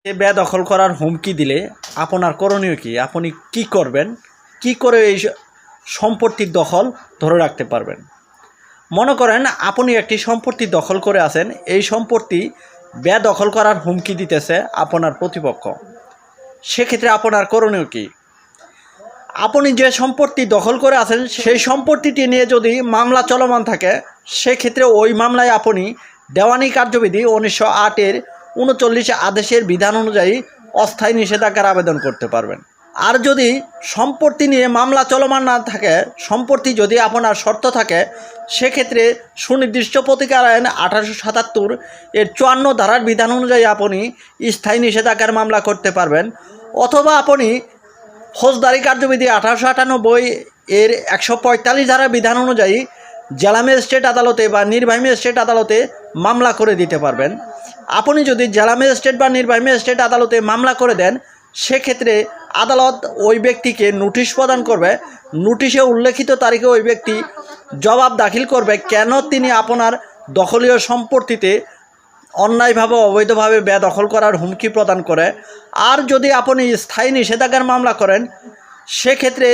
বেদখল করার হুমকি দিলে আপনার করণীয় কি? আপনি কি করবেন? কি করে এই সম্পত্তির দখল ধরে রাখতে পারবেন? মনে করেন আপনি একটি সম্পত্তি দখল করে আছেন, এই সম্পত্তি বেদখল করার হুমকি দিতেছে আপনার প্রতিপক্ষ। সেক্ষেত্রে আপনার করণীয় কি? আপনি যে সম্পত্তি দখল করে আছেন সেই সম্পত্তিটি নিয়ে যদি মামলা চলমান থাকে, সেক্ষেত্রে ওই মামলায় আপনি দেওয়ানি কার্যবিধি 1908-এর 39 আদেশের বিধান অনুযায়ী অস্থায়ী নিষেধাজ্ঞার আবেদন করতে পারবেন। আর যদি সম্পত্তি নিয়ে মামলা চলমান না থাকে, সম্পত্তি যদি আপনার শর্ত থাকে, সেক্ষেত্রে সুনির্দিষ্ট প্রতিকার আইন 1877 এর 54 ধারার বিধান অনুযায়ী আপনি স্থায়ী নিষেধাজ্ঞার মামলা করতে পারবেন। অথবা আপনি ফৌজদারি কার্যবিধি 1898 এর 145 ধারার বিধান অনুযায়ী জেলা ম্যাজিস্ট্রেট আদালতে বা নির্বাহী ম্যাজিস্ট্রেট আদালতে মামলা করে দিতে পারবেন। আপনি যদি জেলা ম্যাজিস্ট্রেট বা নির্বাহী ম্যাজিস্ট্রেট আদালতে মামলা করে দেন, সেক্ষেত্রে আদালত ওই ব্যক্তিকে নোটিশ প্রদান করবে। নোটিশে উল্লেখিত তারিখে ওই ব্যক্তি জবাব দাখিল করবে কেন তিনি আপনার দখলীয় সম্পত্তিতে অন্যায়ভাবে অবৈধভাবে বেদখল করার হুমকি প্রদান করে। আর যদি আপনি স্থায়ী নিষেধাজ্ঞার মামলা করেন, সেক্ষেত্রে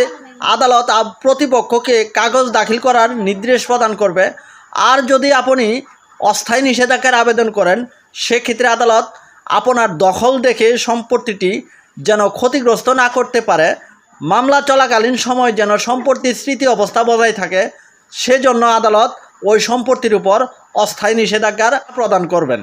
আদালত প্রতিপক্ষকে কাগজ দাখিল করার নির্দেশ প্রদান করবে। আর যদি আপনি অস্থায়ী নিষেধাজ্ঞার আবেদন করেন, সেক্ষেত্রে আদালত আপনার দখল দেখে সম্পত্তিটি যেন ক্ষতিগ্রস্ত না করতে পারে, মামলা চলাকালীন সময় যেন সম্পত্তির স্মৃতি অবস্থা বজায় থাকে, সেজন্য আদালত ওই সম্পত্তির উপর অস্থায়ী নিষেধাজ্ঞা প্রদান করবেন।